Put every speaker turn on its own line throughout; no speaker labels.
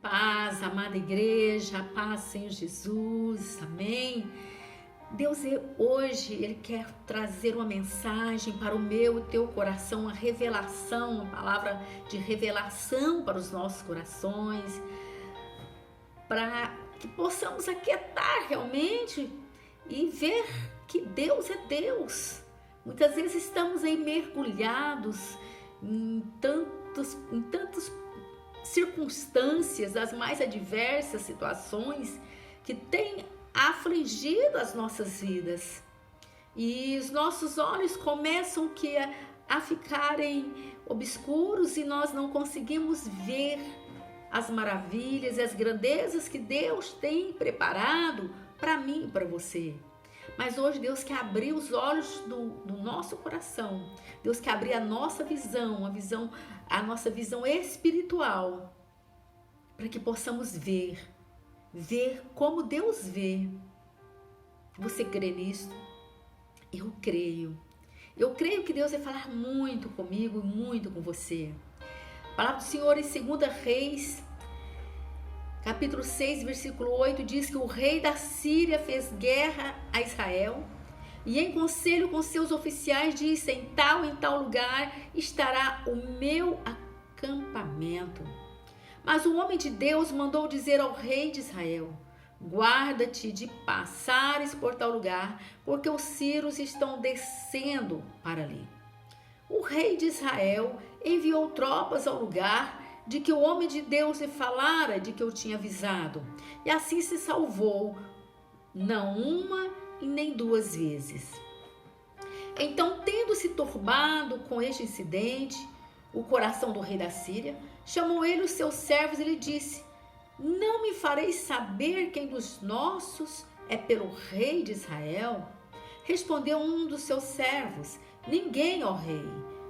Paz, amada igreja, paz, Senhor Jesus, amém. Deus hoje, Ele quer trazer uma mensagem para o meu e teu coração, uma revelação, uma palavra de revelação para os nossos corações, para que possamos aquietar realmente e ver que Deus é Deus. Muitas vezes estamos aí mergulhados em tantas circunstâncias, as mais adversas situações que têm afligido as nossas vidas. E os nossos olhos começam a ficarem obscuros e nós não conseguimos ver as maravilhas e as grandezas que Deus tem preparado para mim e para você. Mas hoje Deus quer abrir os olhos do nosso coração. Deus quer abrir a nossa visão, a nossa visão espiritual, para que possamos ver como Deus vê. Você crê nisso? Eu creio. Eu creio que Deus vai falar muito comigo e muito com você. A palavra do Senhor em 2 Reis, capítulo 6, versículo 8, diz que o rei da Síria fez guerra a Israel e em conselho com seus oficiais disse: em tal lugar estará o meu acampamento. Mas o homem de Deus mandou dizer ao rei de Israel: guarda-te de passares por tal lugar, porque os sírios estão descendo para ali. O rei de Israel enviou tropas ao lugar de que o homem de Deus lhe falara, de que eu tinha avisado. E assim se salvou, não uma e nem duas vezes. Então, tendo se turbado com este incidente, o coração do rei da Síria, chamou ele os seus servos e lhe disse: não me fareis saber quem dos nossos é pelo rei de Israel? Respondeu um dos seus servos: ninguém, ó rei,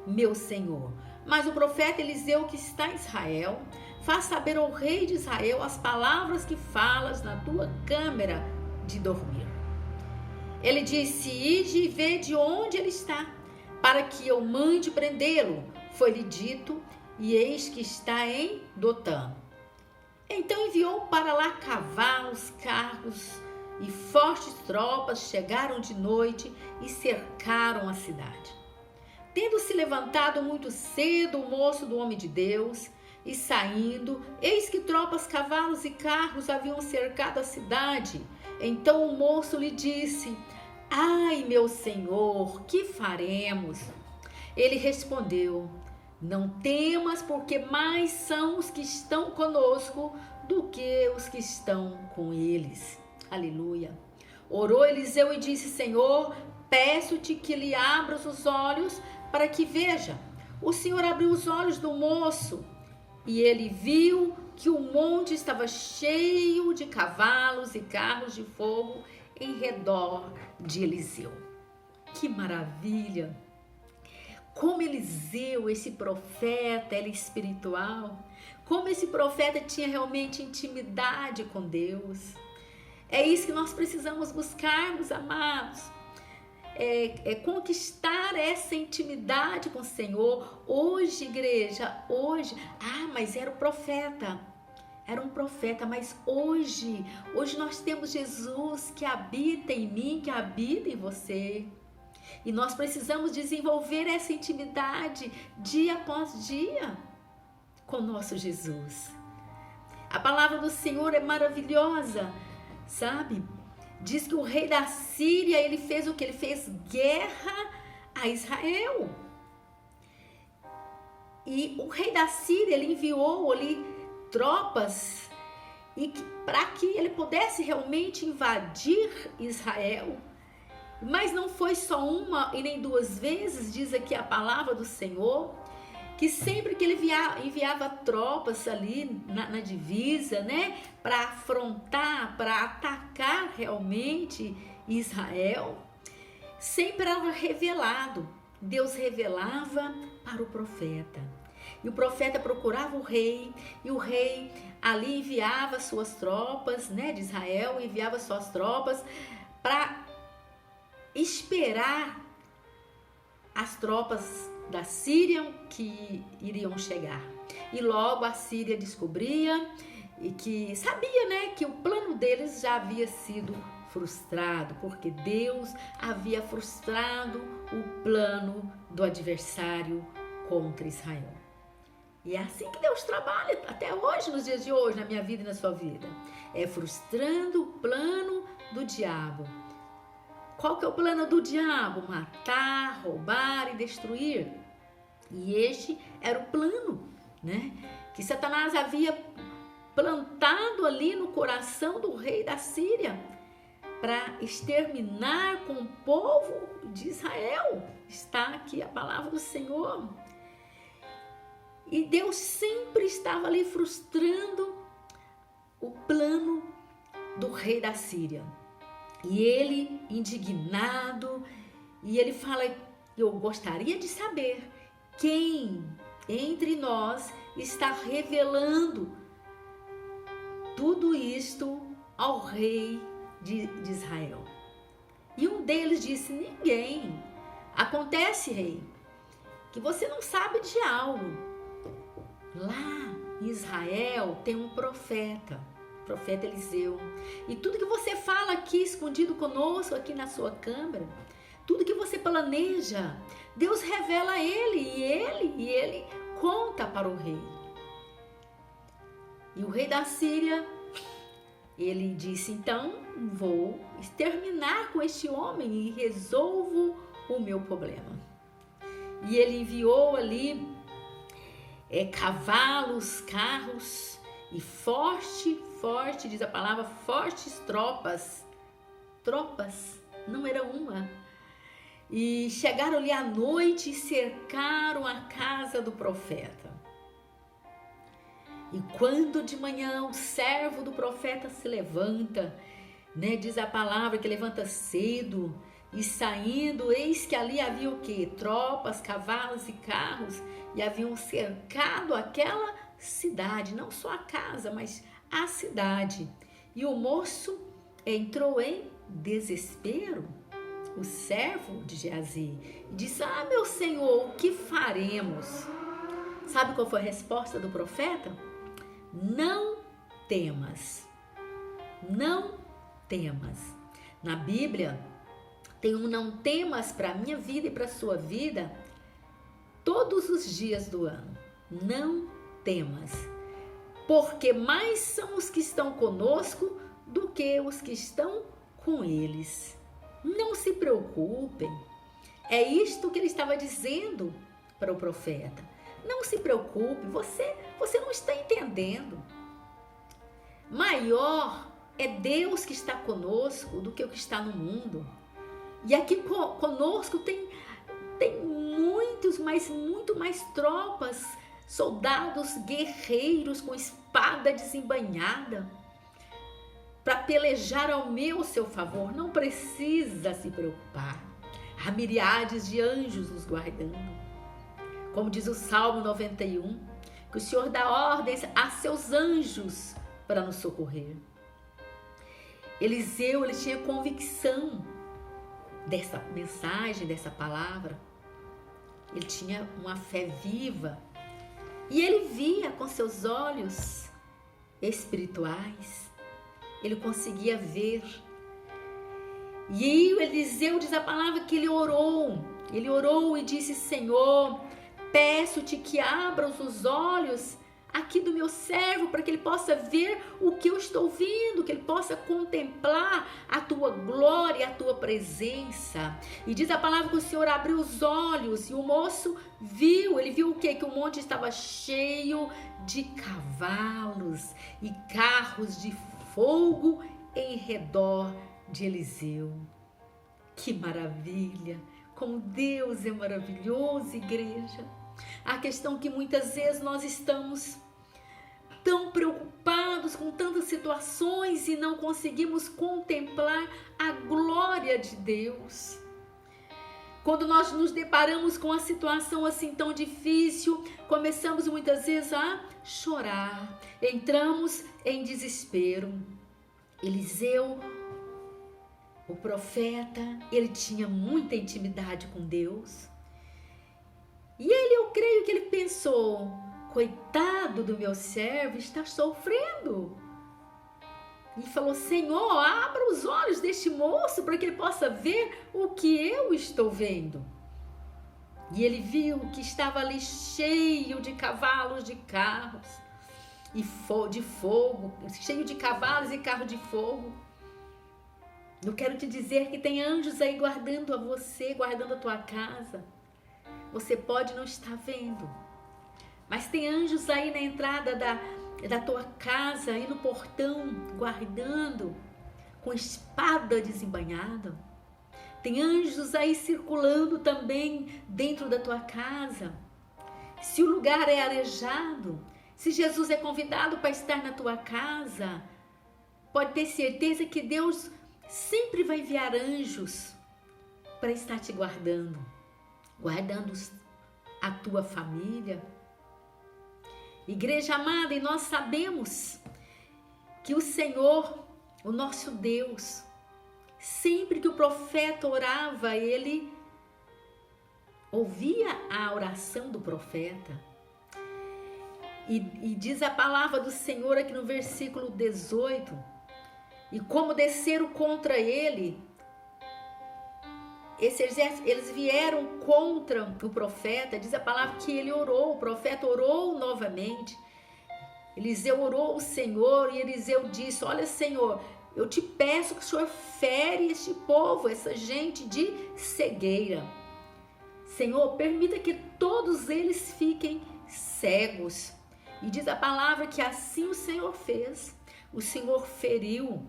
meu senhor. Mas o profeta Eliseu, que está em Israel, faz saber ao rei de Israel as palavras que falas na tua câmara de dormir. Ele disse: ide e vê de onde ele está, para que eu mande prendê-lo. Foi-lhe dito, e eis que está em Dotã. Então enviou para lá cavalos, carros e fortes tropas chegaram de noite e cercaram a cidade. Tendo se levantado muito cedo o moço do homem de Deus e saindo, eis que tropas, cavalos e carros haviam cercado a cidade. Então o moço lhe disse: ai, meu senhor, que faremos? Ele respondeu: não temas, porque mais são os que estão conosco do que os que estão com eles. Aleluia. Orou Eliseu e disse: Senhor, peço-te que lhe abras os olhos para que veja. O Senhor abriu os olhos do moço e ele viu que o monte estava cheio de cavalos e carros de fogo em redor de Eliseu. Que maravilha! Como Eliseu, esse profeta, ele é espiritual, como esse profeta tinha realmente intimidade com Deus. É isso que nós precisamos buscar, meus amados. Conquistar essa intimidade com o Senhor. Hoje, igreja, mas era um profeta, mas hoje nós temos Jesus que habita em mim, que habita em você. E nós precisamos desenvolver essa intimidade dia após dia com nosso Jesus. A palavra do Senhor é maravilhosa, sabe? Diz que o rei da Síria, ele fez o que? Ele fez guerra a Israel. E o rei da Síria, ele enviou ali tropas para que ele pudesse realmente invadir Israel. Mas não foi só uma e nem duas vezes, diz aqui a palavra do Senhor, que sempre que ele enviava tropas ali na divisa, né, para afrontar, para atacar realmente Israel, sempre era revelado. Deus revelava para o profeta. E o profeta procurava o rei, e o rei ali enviava suas tropas, né, de Israel, enviava suas tropas para esperar as tropas da Síria que iriam chegar. E logo a Síria descobria e que sabia, né, que o plano deles já havia sido frustrado, porque Deus havia frustrado o plano do adversário contra Israel. E é assim que Deus trabalha até hoje, nos dias de hoje, na minha vida e na sua vida. É frustrando o plano do diabo. Qual que é o plano do diabo? Matar, roubar e destruir. E este era o plano, né, que Satanás havia plantado ali no coração do rei da Síria para exterminar com o povo de Israel. Está aqui a palavra do Senhor. E Deus sempre estava ali frustrando o plano do rei da Síria. E ele, indignado, e ele fala: eu gostaria de saber quem entre nós está revelando tudo isto ao rei de Israel. E um deles disse: ninguém. Acontece, rei, que você não sabe de algo. Lá em Israel tem um profeta, o profeta Eliseu. E tudo que você fala aqui escondido conosco, aqui na sua câmara, tudo que você planeja, Deus revela a ele e ele conta para o rei. E o rei da Síria, ele disse: então vou exterminar com este homem e resolvo o meu problema. E ele enviou ali cavalos, carros e forte, diz a palavra, fortes tropas, não era uma. E chegaram ali à noite e cercaram a casa do profeta. E quando de manhã o servo do profeta se levanta, né, diz a palavra que levanta cedo, e saindo, eis que ali havia o quê? Tropas, cavalos e carros, e haviam cercado aquela cidade, não só a casa, mas a cidade. E o moço entrou em desespero, o servo de Geazi, e disse: ah, meu senhor, o que faremos? Sabe qual foi a resposta do profeta? Não temas, não temas. Na Bíblia tem um não temas para a minha vida e para a sua vida todos os dias do ano. Não temas, porque mais são os que estão conosco do que os que estão com eles. Não se preocupem. É isto que ele estava dizendo para o profeta. Não se preocupe, você não está entendendo. Maior é Deus que está conosco do que o que está no mundo. E aqui conosco tem muitos, mas muito mais tropas, soldados guerreiros com espada desembainhada para pelejar ao seu favor. Não precisa se preocupar. Há miríades de anjos nos guardando. Como diz o Salmo 91, que o Senhor dá ordens a seus anjos para nos socorrer. Eliseu, ele tinha convicção dessa mensagem, dessa palavra. Ele tinha uma fé viva e ele via com seus olhos espirituais. Ele conseguia ver. E Eliseu diz a palavra que ele orou e disse: Senhor, peço-te que abras os olhos aqui do meu servo, para que ele possa ver o que eu estou vendo, que ele possa contemplar a tua glória, a tua presença. E diz a palavra que o Senhor abriu os olhos e o moço viu. Ele viu o quê? Que o monte estava cheio de cavalos e carros de fogo em redor de Eliseu. Que maravilha! Como Deus é maravilhoso, igreja. A questão que muitas vezes nós estamos tão preocupados com tantas situações e não conseguimos contemplar a glória de Deus. Quando nós nos deparamos com uma situação assim tão difícil, começamos muitas vezes a chorar, entramos em desespero. Eliseu, o profeta, ele tinha muita intimidade com Deus. E eu creio que ele pensou: coitado do meu servo, está sofrendo. E falou: Senhor, abra os olhos deste moço para que ele possa ver o que eu estou vendo. E ele viu que estava ali cheio de cavalos, de carros e de fogo, cheio de cavalos e carro de fogo. Eu quero te dizer que tem anjos aí guardando a você, guardando a tua casa. Você pode não estar vendo, mas tem anjos aí na entrada da tua casa, aí no portão, guardando, com espada desembainhada. Tem anjos aí circulando também dentro da tua casa. Se o lugar é arejado, se Jesus é convidado para estar na tua casa, pode ter certeza que Deus sempre vai enviar anjos para estar te guardando, guardando a tua família. Igreja amada, e nós sabemos que o Senhor, o nosso Deus, sempre que o profeta orava, ele ouvia a oração do profeta. E diz a palavra do Senhor aqui no versículo 18, e como desceram contra ele, esse exército, eles vieram contra o profeta, diz a palavra que ele orou, o profeta orou novamente. Eliseu orou ao Senhor e Eliseu disse: olha, Senhor, eu te peço que o Senhor fere este povo, essa gente de cegueira. Senhor, permita que todos eles fiquem cegos. E diz a palavra que assim o Senhor fez, o Senhor feriu.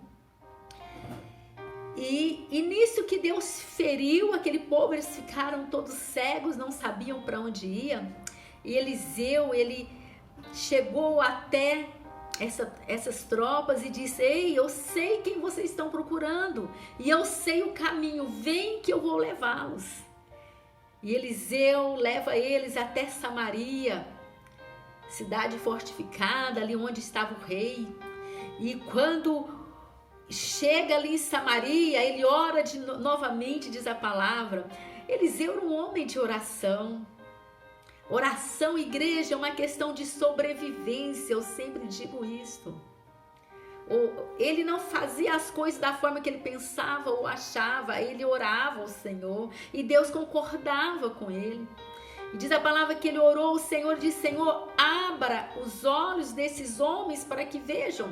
E nisso que Deus feriu aquele povo, eles ficaram todos cegos, não sabiam para onde ia. E Eliseu, ele chegou até essas tropas e disse: ei, eu sei quem vocês estão procurando e eu sei o caminho, vem que eu vou levá-los. E Eliseu leva eles até Samaria, cidade fortificada, ali onde estava o rei. E quando chega ali em Samaria, ele ora novamente, diz a palavra. Eliseu era um homem de oração. Oração, igreja, é uma questão de sobrevivência, eu sempre digo isso. Ele não fazia as coisas da forma que ele pensava ou achava, ele orava ao Senhor e Deus concordava com ele. E diz a palavra que ele orou ao Senhor e disse: Senhor, abra os olhos desses homens para que vejam.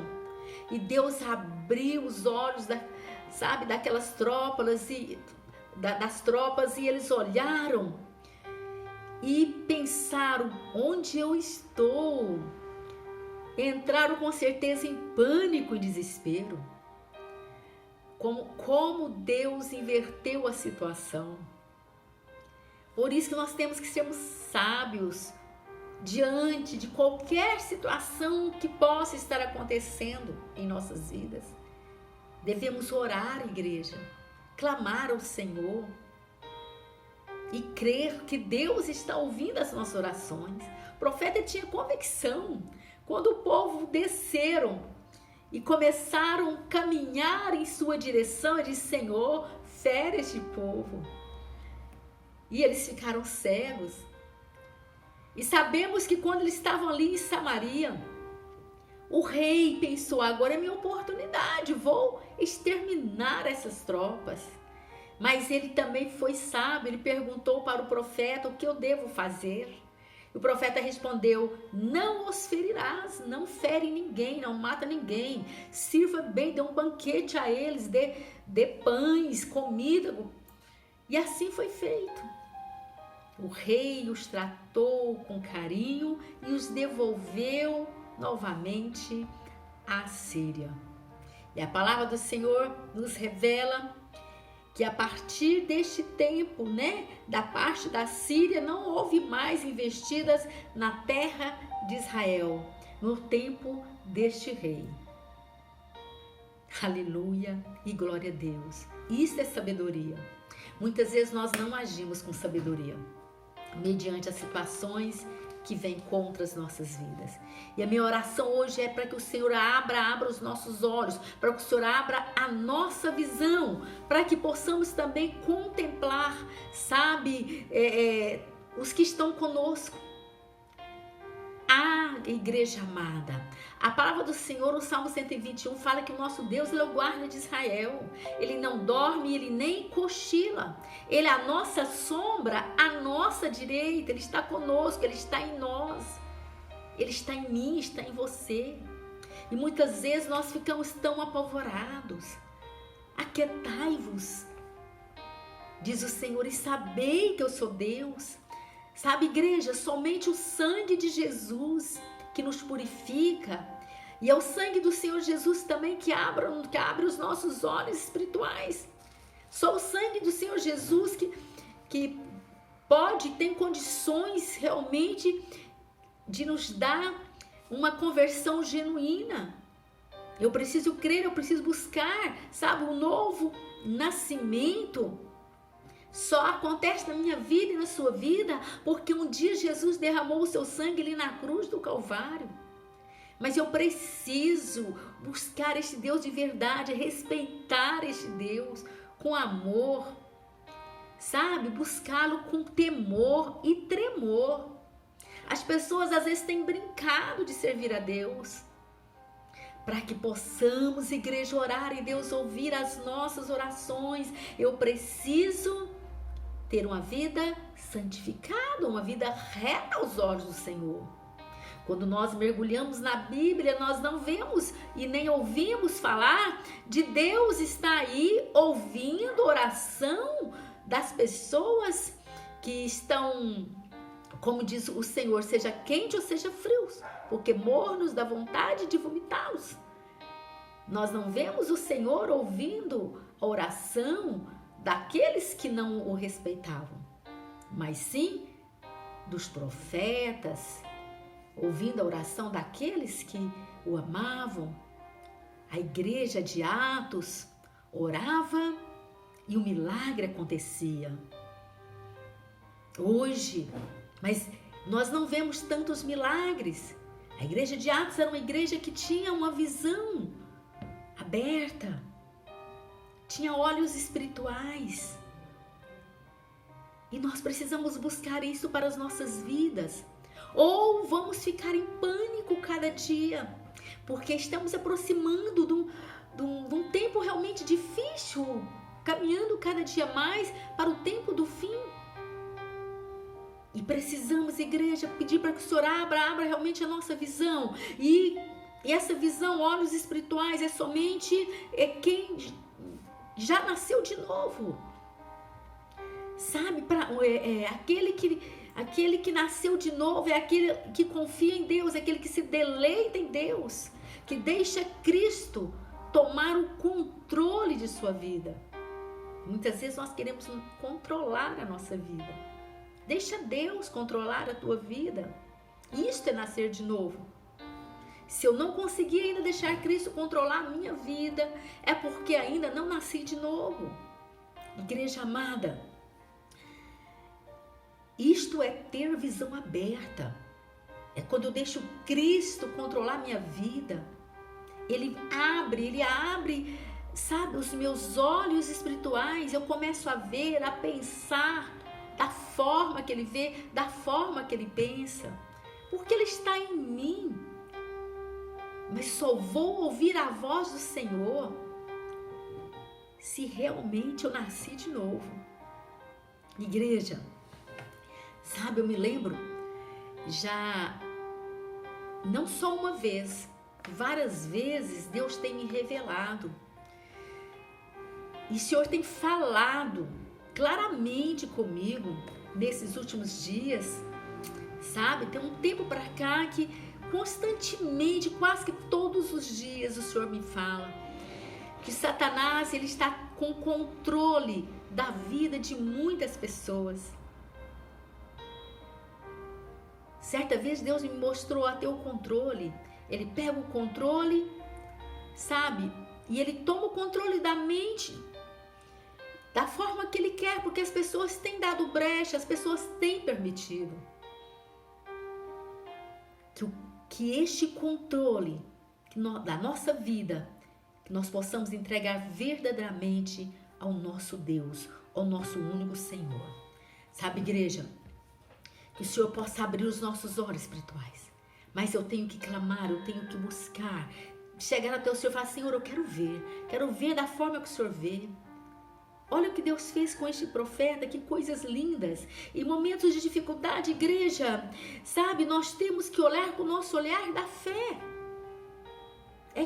E Deus abriu os olhos daquelas tropas das tropas, e eles olharam e pensaram: onde eu estou? Entraram com certeza em pânico e desespero. Como Deus inverteu a situação. Por isso que nós temos que sermos sábios diante de qualquer situação que possa estar acontecendo em nossas vidas. Devemos orar, igreja, clamar ao Senhor e crer que Deus está ouvindo as nossas orações. O profeta tinha convicção. Quando o povo desceram e começaram a caminhar em sua direção, ele disse: Senhor, fere este povo. E eles ficaram cegos. E sabemos que quando eles estavam ali em Samaria, o rei pensou: agora é minha oportunidade, vou exterminar essas tropas. Mas ele também foi sábio, ele perguntou para o profeta: o que eu devo fazer? O profeta respondeu: não os ferirás, não fere ninguém, não mata ninguém, sirva bem, dê um banquete a eles, dê pães, comida. E assim foi feito. O rei os tratou com carinho e os devolveu novamente à Síria. E a palavra do Senhor nos revela que a partir deste tempo, da parte da Síria, não houve mais investidas na terra de Israel, no tempo deste rei. Aleluia e glória a Deus. Isso é sabedoria. Muitas vezes nós não agimos com sabedoria, mediante as situações que vêm contra as nossas vidas. E a minha oração hoje é para que o Senhor abra os nossos olhos, para que o Senhor abra a nossa visão, para que possamos também contemplar, os que estão conosco. igreja amada, a palavra do Senhor, no Salmo 121, fala que o nosso Deus, Ele é o guarda de Israel. Ele não dorme, Ele nem cochila. Ele é a nossa sombra, à nossa direita. Ele está conosco, Ele está em nós. Ele está em mim, está em você. E muitas vezes nós ficamos tão apavorados. Aquietai-vos, diz o Senhor, e sabei que eu sou Deus. Sabe, igreja, somente o sangue de Jesus que nos purifica, e é o sangue do Senhor Jesus também que abre os nossos olhos espirituais. Só o sangue do Senhor Jesus que tem condições realmente de nos dar uma conversão genuína. Eu preciso crer, eu preciso buscar, sabe, o novo nascimento. Só acontece na minha vida e na sua vida porque um dia Jesus derramou o seu sangue ali na cruz do Calvário. Mas eu preciso buscar este Deus de verdade, respeitar este Deus com amor, sabe? Buscá-lo com temor e tremor. As pessoas às vezes têm brincado de servir a Deus. Para que possamos, igreja, orar e Deus ouvir as nossas orações, eu preciso ter uma vida santificada, uma vida reta aos olhos do Senhor. Quando nós mergulhamos na Bíblia, nós não vemos e nem ouvimos falar de Deus estar aí ouvindo a oração das pessoas que estão, como diz o Senhor, seja quente ou seja frios, porque mornos dá vontade de vomitá-los. Nós não vemos o Senhor ouvindo a oração daqueles que não o respeitavam, mas sim dos profetas, ouvindo a oração daqueles que o amavam. A igreja de Atos orava e o milagre acontecia. Hoje, mas nós não vemos tantos milagres. A igreja de Atos era uma igreja que tinha uma visão aberta, tinha olhos espirituais. E nós precisamos buscar isso para as nossas vidas. Ou vamos ficar em pânico cada dia, porque estamos aproximando de um tempo realmente difícil, caminhando cada dia mais para o tempo do fim. E precisamos, igreja, pedir para que o Senhor abra realmente a nossa visão. E essa visão, olhos espirituais, é somente quem já nasceu de novo. Sabe, aquele que nasceu de novo é aquele que confia em Deus, é aquele que se deleita em Deus, que deixa Cristo tomar o controle de sua vida. Muitas vezes nós queremos controlar a nossa vida. Deixa Deus controlar a tua vida. Isto é nascer de novo. Se eu não conseguir ainda deixar Cristo controlar a minha vida, é porque ainda não nasci de novo. Igreja amada, isto é ter visão aberta. É quando eu deixo Cristo controlar minha vida. Ele abre, sabe, os meus olhos espirituais. Eu começo a ver, a pensar da forma que Ele vê, da forma que Ele pensa. Porque Ele está em mim. Mas só vou ouvir a voz do Senhor se realmente eu nasci de novo. Igreja, sabe, eu me lembro já não só uma vez, várias vezes Deus tem me revelado. E o Senhor tem falado claramente comigo nesses últimos dias, sabe? Tem um tempo para cá que constantemente, quase que todos os dias o Senhor me fala que Satanás, ele está com controle da vida de muitas pessoas. Certa vez Deus me mostrou até o controle. Ele pega o controle, sabe? E ele toma o controle da mente da forma que ele quer, porque as pessoas têm dado brecha, as pessoas têm permitido que este controle da nossa vida, que nós possamos entregar verdadeiramente ao nosso Deus, ao nosso único Senhor. Sabe, igreja, que o Senhor possa abrir os nossos olhos espirituais, Mas eu tenho que clamar, eu tenho que buscar. Chegar até o Senhor e falar, Senhor, eu quero ver da forma que o Senhor vê. Olha o que Deus fez com este profeta, que coisas lindas. Em momentos de dificuldade, igreja, sabe, nós temos que olhar com o nosso olhar da fé. É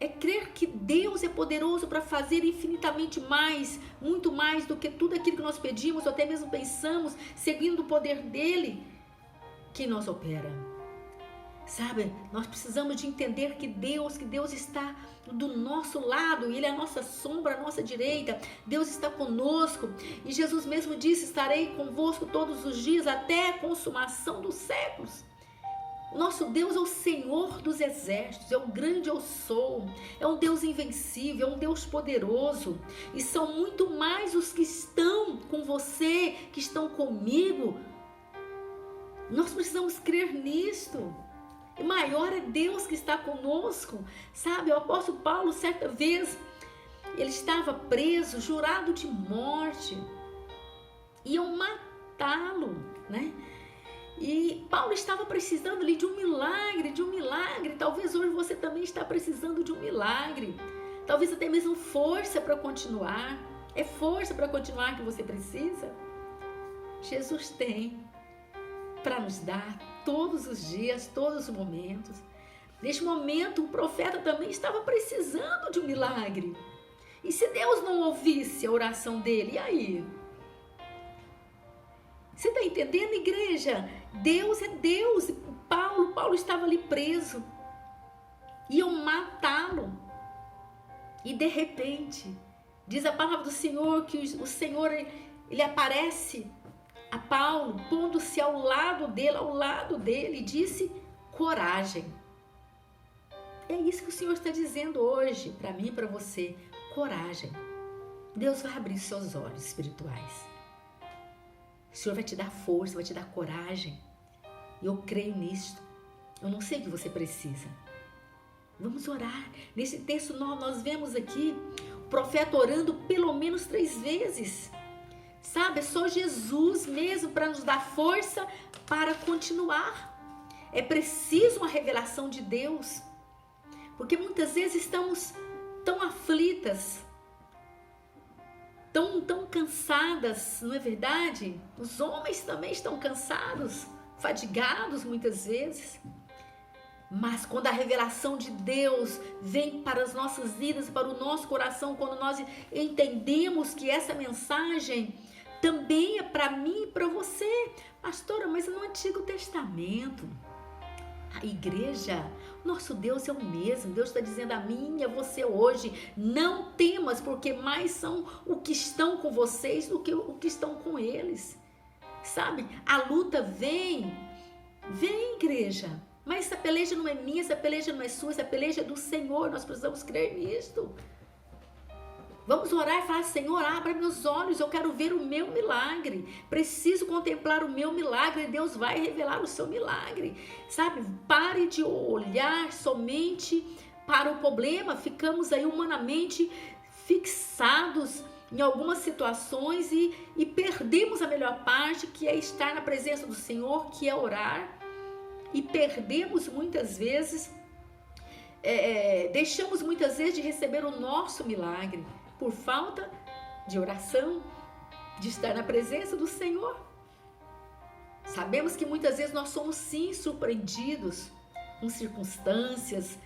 crer que Deus é poderoso para fazer infinitamente mais, muito mais do que tudo aquilo que nós pedimos, ou até mesmo pensamos, seguindo o poder dele, que nos opera. Sabe, nós precisamos de entender que Deus está do nosso lado, Ele é a nossa sombra, a nossa direita, Deus está conosco, e Jesus mesmo disse, estarei convosco todos os dias, até a consumação dos séculos. O nosso Deus é o Senhor dos exércitos, é o grande eu sou, é um Deus invencível, é um Deus poderoso, e são muito mais os que estão com você, que estão comigo. Nós precisamos crer nisto. E maior é Deus que está conosco, sabe? O apóstolo Paulo, certa vez, ele estava preso, jurado de morte, iam matá-lo, né? E Paulo estava precisando ali de um milagre. Talvez hoje você também está precisando de um milagre. Talvez até mesmo força para continuar. É força para continuar que você precisa? Jesus tem para nos dar todos os dias, todos os momentos. Neste momento, o profeta também estava precisando de um milagre. E se Deus não ouvisse a oração dele, e aí? Você está entendendo, igreja? Deus é Deus. Paulo estava ali preso. Iam matá-lo. E de repente, diz a palavra do Senhor que o Senhor, ele aparece a Paulo, pondo-se ao lado dele, e disse, coragem. É isso que o Senhor está dizendo hoje, para mim e para você, coragem. Deus vai abrir seus olhos espirituais. O Senhor vai te dar força, vai te dar coragem. E eu creio nisto. Eu não sei o que você precisa. Vamos orar. Nesse texto nós vemos aqui o profeta orando pelo menos 3 vezes. Sabe, é só Jesus mesmo para nos dar força para continuar. É preciso uma revelação de Deus. Porque muitas vezes estamos tão aflitas, tão cansadas, não é verdade? Os homens também estão cansados, fadigados muitas vezes. Mas quando a revelação de Deus vem para as nossas vidas, para o nosso coração, quando nós entendemos que essa mensagem também é para mim e para você. Pastora, mas no Antigo Testamento, a igreja, nosso Deus é o mesmo. Deus está dizendo a mim e a você hoje, não temas, porque mais são o que estão com vocês do que o que estão com eles. Sabe, a luta vem, igreja, mas essa peleja não é minha, essa peleja não é sua, essa peleja é do Senhor, nós precisamos crer nisto. Vamos orar e falar, Senhor, abra meus olhos, eu quero ver o meu milagre, preciso contemplar o meu milagre, Deus vai revelar o seu milagre, sabe? Pare de olhar somente para o problema, ficamos aí humanamente fixados em algumas situações e perdemos a melhor parte, que é estar na presença do Senhor, que é orar, e perdemos muitas vezes, deixamos muitas vezes de receber o nosso milagre, por falta de oração, de estar na presença do Senhor. Sabemos que muitas vezes nós somos sim surpreendidos com circunstâncias,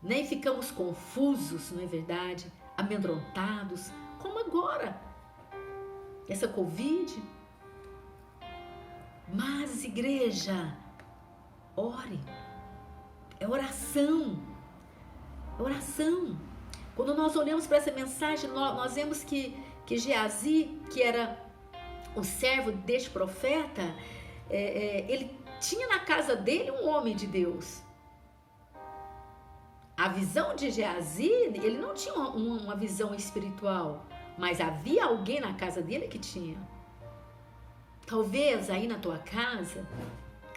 né? E ficamos confusos, não é verdade? Amedrontados, como agora, essa Covid. Mas, igreja, ore, é oração, é oração. Quando nós olhamos para essa mensagem, nós vemos que Geazi, que era o servo deste profeta, ele tinha na casa dele um homem de Deus. A visão de Geazi, ele não tinha uma visão espiritual, mas havia alguém na casa dele que tinha. Talvez aí na tua casa,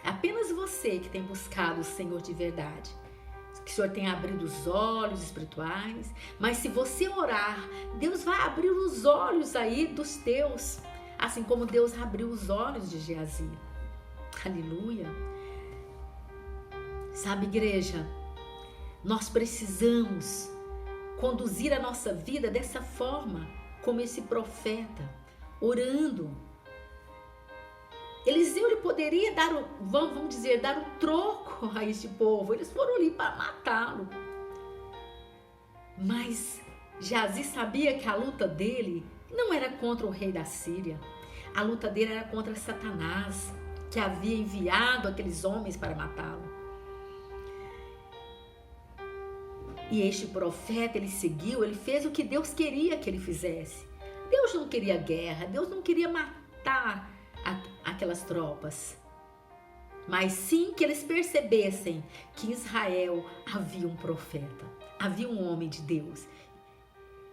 apenas você que tem buscado o Senhor de verdade, que o Senhor tenha abrido os olhos espirituais, mas se você orar, Deus vai abrir os olhos aí dos teus, assim como Deus abriu os olhos de Geazi. Aleluia. Sabe, igreja, nós precisamos conduzir a nossa vida dessa forma, como esse profeta, orando. Eliseu, ele poderia dar o troco a este povo. Eles foram ali para matá-lo. Mas Geazi sabia que a luta dele não era contra o rei da Síria. A luta dele era contra Satanás, que havia enviado aqueles homens para matá-lo. E este profeta, ele seguiu, ele fez o que Deus queria que ele fizesse. Deus não queria guerra, Deus não queria matar aquelas tropas. Mas sim que eles percebessem que em Israel havia um profeta, havia um homem de Deus.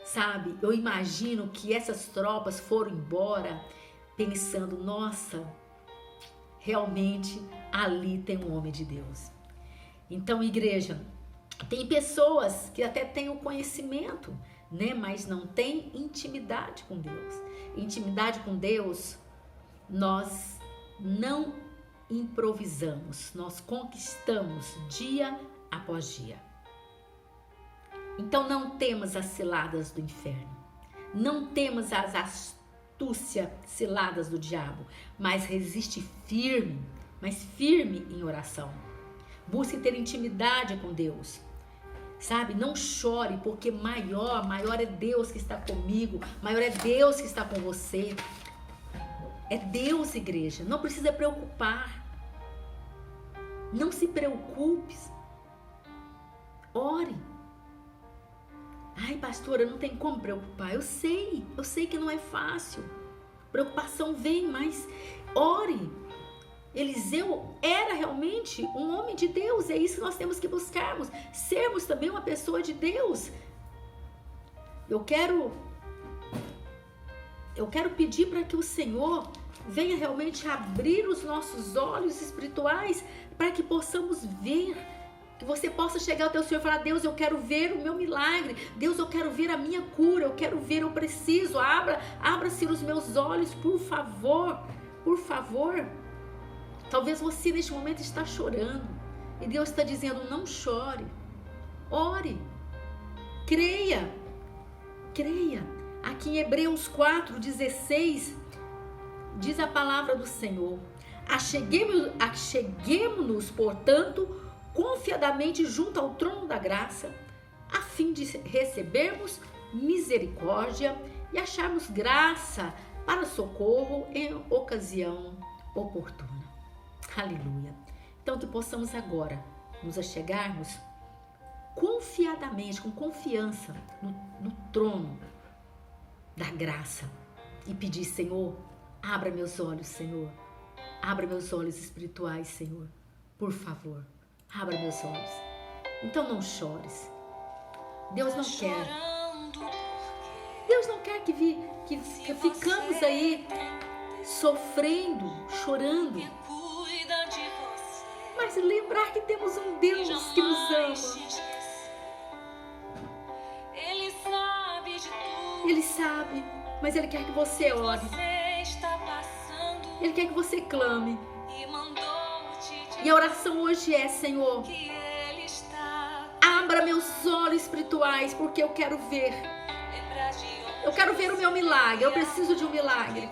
Sabe, eu imagino que essas tropas foram embora pensando, nossa, realmente ali tem um homem de Deus. Então, igreja, tem pessoas que até têm o conhecimento, né, mas não tem intimidade com Deus. Intimidade com Deus, nós não improvisamos, nós conquistamos dia após dia. Então não temas as ciladas do inferno, não temas as astúcias ciladas do diabo, mas resiste firme, mas firme em oração. Busque ter intimidade com Deus. Sabe, não chore, porque maior é Deus que está comigo, maior é Deus que está com você. É Deus, igreja, não precisa preocupar. Não se preocupe. Ore. Ai, pastora, não tem como preocupar. Eu sei que não é fácil. Preocupação vem, mas ore. Eliseu era realmente um homem de Deus. É isso que nós temos que buscarmos. Sermos também uma pessoa de Deus. Eu quero pedir para que o Senhor venha realmente abrir os nossos olhos espirituais para que possamos ver. Que você possa chegar ao teu Senhor e falar: Deus, eu quero ver o meu milagre. Deus, eu quero ver a minha cura. Eu quero ver, eu preciso. Abra-se os meus olhos, por favor. Por favor. Talvez você neste momento está chorando. E Deus está dizendo: não chore. Ore. Creia. Creia. Aqui em Hebreus 4:16 diz a palavra do Senhor: acheguemo-nos, portanto, confiadamente junto ao trono da graça, a fim de recebermos misericórdia e acharmos graça para socorro em ocasião oportuna. Aleluia. Então que possamos agora nos achegarmos confiadamente, com confiança no trono da graça e pedir: Senhor, abra meus olhos, Senhor. Abra meus olhos espirituais, Senhor. Por favor. Abra meus olhos. Então não chores. Deus não quer. Deus não quer que ficamos aí sofrendo, chorando. Mas lembrar que temos um Deus que nos ama. Ele sabe, mas Ele quer que você ore. Ele quer que você clame. E a oração hoje é: Senhor, abra meus olhos espirituais, porque eu quero ver. Eu quero ver o meu milagre. Eu preciso de um milagre.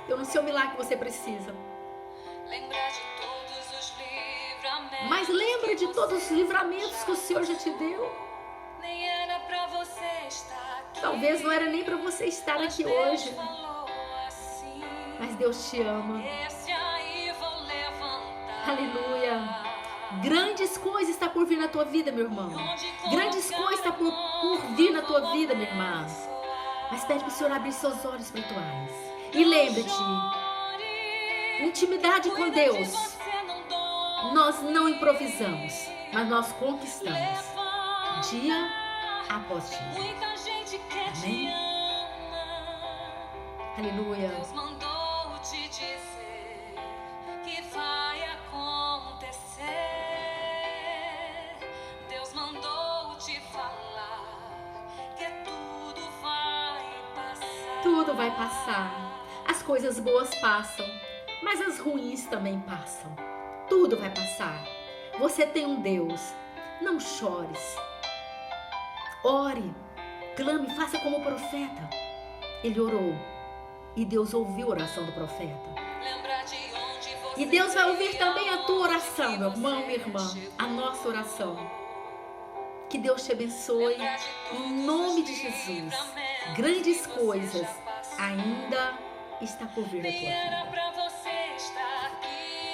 Eu não sei o milagre que você precisa. Mas lembra de todos os livramentos que o Senhor já te deu. Talvez não era nem para você estar aqui hoje. Mas Deus te ama. Aleluia. Grandes coisas estão por vir na tua vida, meu irmão. Grandes coisas estão por vir na tua vida, minha irmã. Mas pede para o Senhor abrir seus olhos espirituais. E lembre-te, intimidade com Deus, nós não improvisamos, mas nós conquistamos dia após dia. Amém? Aleluia. Deus mandou te dizer que vai acontecer. Deus mandou te falar que tudo vai passar. Tudo vai passar. As coisas boas passam, mas as ruins também passam. tudo vai passar. Você tem um Deus. Não chores. Ore, clame, faça como o profeta. Ele orou e Deus ouviu a oração do profeta. E Deus vai ouvir também a tua oração, meu irmão, minha irmã, a nossa oração. Que Deus te abençoe, em nome de Jesus. Grandes coisas ainda está por vir na tua vida.